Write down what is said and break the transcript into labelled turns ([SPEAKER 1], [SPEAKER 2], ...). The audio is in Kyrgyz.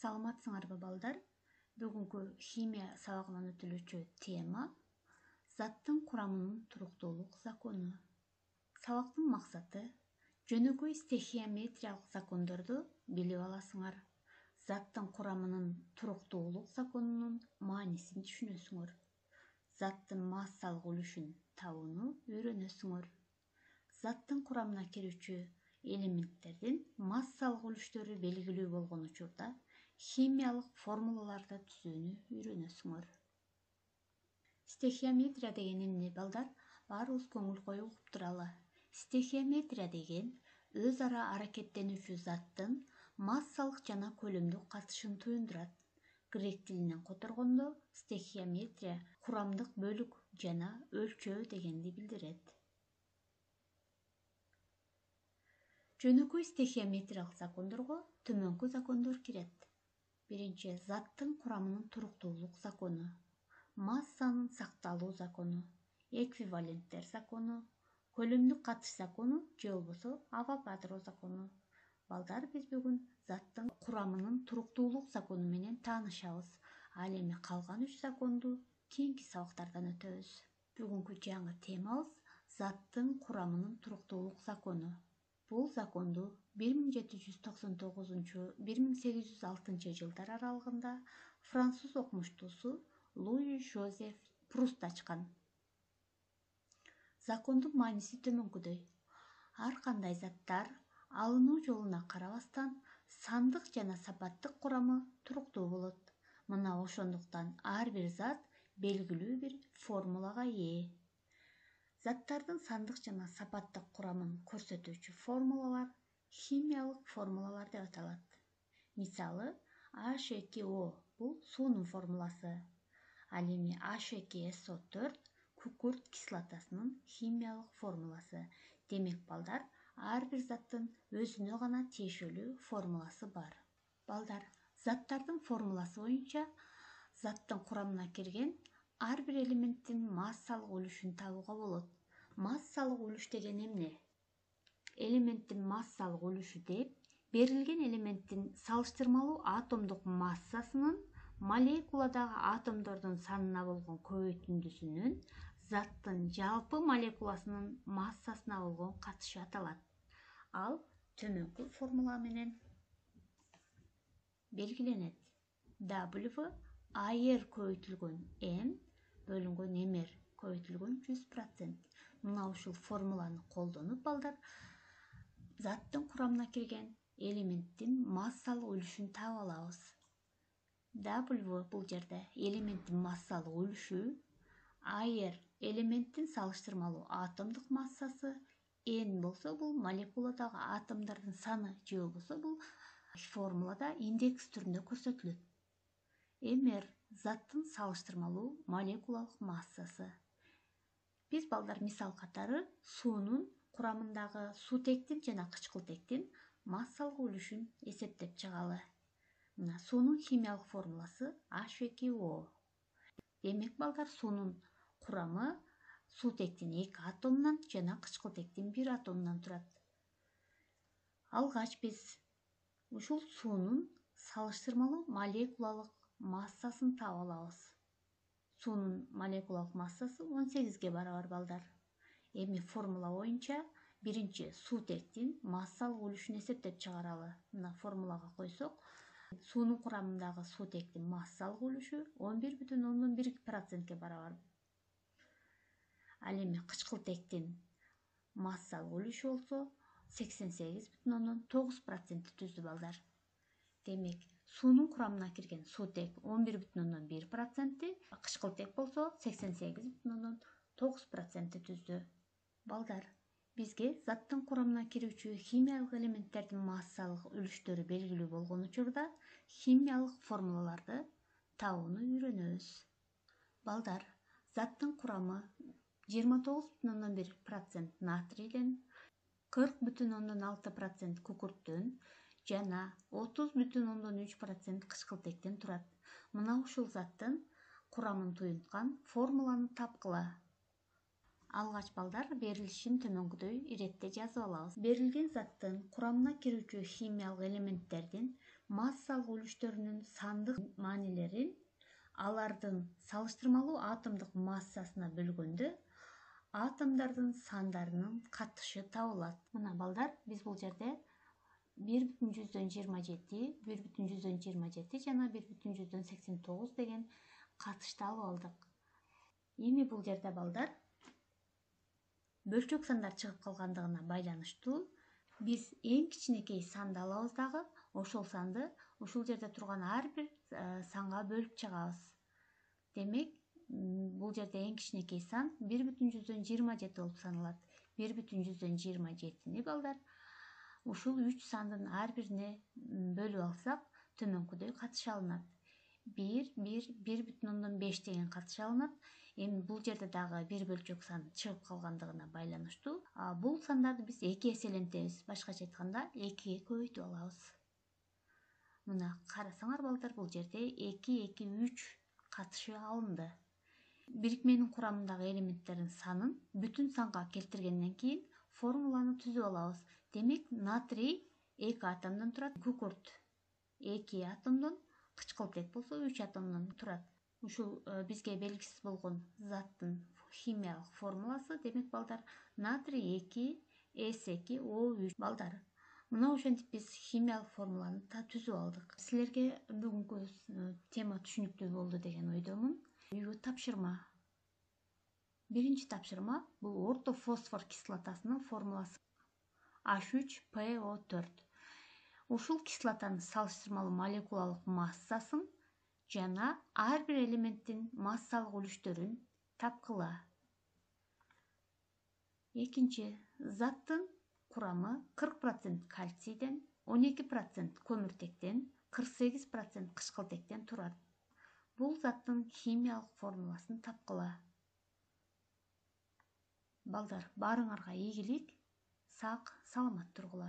[SPEAKER 1] Саламатсыңарбы балдар? Бүгүнкү химия сабагынан өтүлүүчү тема заттын курамынын туруктуулук закону. Сабактын максаты жөнөкөй стехиометриялык закондорду билип аласыңар. Заттын курамынын туруктуулук законунун маанисин түшүнөсүңөр. Заттын массалык үлүшүн табууну үйрөнөсүңөр. Заттын курамына кирүүчү элементтердин массалык үлүштөрү белгилүү болгон учурда химиялык формулаларды түзүүнү үйрөнөсүңөр. Стехиометрия деген эмне балдар? Баарыбыз көңүл коюп угуп туралы. Стехиометрия деген өз ара аракеттенүүчү заттын массалык жана көлөмдүк катышын туюндурат. Грек тилинен которгондо стехиометрия курамдык бөлүк жана өлчөө дегенди билдирет. Жөнөкөй стехиометриялык закондорго төмөнкү закондор кирет. Биринчи, заттын курамынын туруктуулук закону, массанын сакталуу закону, эквиваленттер закону, көлөмдүк катыш закону же болбосо Авогадро закону. Балдар, биз бүгүн заттын курамынын туруктуулук закону менен таанышабыз. Ал эми калган 3 законду кийинки сабактардан өтөбүз. Бүгүнкү жаңы темабыз заттын курамынын туруктуулук закону. Бул законду 1799-1806 жылдар аралыгында француз окумуштуусу Луи Жозеф Пруст ачкан. Закондун мааниси төмөнкүдөй. Ар кандай заттар алынуу жолуна карабастан сандык жана сапаттык курамы туруктуу болот. Мына ошондуктан ар бир зат белгилүү бир формулага ээ. Заттардын сандык жана сапаттык курамын көрсөтүүчү формулалар химиялык формулалар деп аталат. Мисалы, H2O бул суунун формуласы. Ал эми H2SO4 күкүрт кислотасынын химиялык формуласы. Демек балдар, ар бир заттын өзүнө гана тиешелүү формуласы бар. Балдар, заттардын формуласы боюнча заттын курамына кирген ар бир элементтин массалык үлүшүн табууга болот. Массалык үлүш деген эмне? Элементтин массалык үлүшү деп берилген элементтин салыштырмалуу атомдук массасынын молекуладагы атомдордун санына болгон көбөйтүндүсүнүн заттын жалпы молекуласынын массасына болгон катышы аталат. Ал төмөнкү формула менен белгиленет. W AR көбөйтүлгөн M бөлүнгөн MR көбөйтүлгөн 100%. Мына ушул формуланы колдонуп балдар заттын курамына кирген элементтин массалык үлүшүн таап алабыз. W бул жерде элементтин массалык үлүшү, AR элементтин салыштырмалуу атомдук массасы, N болсо бул молекуладагы атомдордун саны же болбосо бул формулада индекс түрүндө көрсөтүлөт. MR заттын салыштырмалуу молекулалык массасы. Биз балдар мисал катары суунун курамындагы суутектин жана кычкылтектин массалык үлүшүн эсептеп чыгалы. Мына суунун химиялык формуласы H2O. Демек балдар, суунун курамы суутектин 2 атомунан жана кычкылтектин 1 атомунан турат. Алгач биз ушул суунун салыштырмалуу молекулалык массасын таап алабыз. Суунун молекулалык массасы 18 барабар балдар. Эми формула боюнча биринчи суутектин массалык үлүшүн эсептеп чыгаралы. Мына формулага койсок, суунун курамындагы суутектин массалык үлүшү 11,1% барабар. Ал эми кычкылтектин массалык үлүшү болсо 88,9% түздү балдар. Демек, суунун курамына кирген суутек 11,1%, кычкылтек болсо 88,9% түздү. Балдар, бизге заттын курамына кирүүчү химиялык элементтердин массалык үлүштөрү белгилүү болгон учурда химиялык формулаларды табууну үйрөнөбүз. Балдар, заттын курамы 29,1% натрийден, 40,6% күкүрттөн жана 30,3% кычкылтектен турат. Мына ушул заттын курамын туюнткан формуланы тапкыла. Алгач балдар, берилишин төмөнкүдөй иретте жазып алабыз. Берилген заттын курамына кирүүчү химиялык элементтердин массалык үлүштөрүнүн сандык маанилерин алардын салыштырмалуу атомдук массасына бөлгөндө атомдордун сандарынын катышы табылат. Мына балдар, биз бул жерде 1,27, 1,27 жана 1,89 деген катышты алып алдык. Эми бул жерде балдар бөлчөк сандар чыгып калгандыгына байланыштуу биз эң кичинекей санды алабыз дагы ошол санды ушул жерде турган ар бир санга бөлүп чыгабыз. Демек, бул жерде эң кичинекей сан 1,27 болуп саналат. 1,27-ни балдар ушул 3 сандын ар бирине бөлүп алсак, төмөнкүдөй катыш алынат. 1, 1, 1,5 деген катыш алынат. Эми бул жерде дагы бир бөлчөк сан чыгып калгандыгына байланыштуу бул сандарды биз 2 эселентебиз. Башкача айтканда 2-ге көбөйтүп алабыз. Мына карасаңар балдар, бул жерде 2, 2, 3 катышы алынды. Бирикменин курамындагы элементтердин санын бүтүн санга келтиргенден кийин формуланы түзүп алабыз. Демек, натрий 2 атомдон турат, күкүрт 2 атомдон, кычкылтек болсо 3 атомдон турат. Ушул бизге белгисиз болгон заттын химиялык формуласы. Демек балдар, натрий 2, S2, O3 балдар. Мына ошентип биз химиялык формуланы түзүп алдык. Силерге бүгүнкү тема түшүнүктүү болду деген ойдомун. Үйгө тапшырма. Биринчи тапшырма бул орто фосфор кислотасынын формуласы H3PO4. Ушул кислотанын салыштырмалуу молекулалык массасын жана ар бир элементтин массалык үлүштөрүн тапкыла. Экинчи, заттын курамы 40% кальцийден, 12% көмүртектен, 48% кычкылтектен турат. Бул заттын химиялык формуласын тапкыла. Балдар, баарыңарга ийгилик, сак, саламат тургула.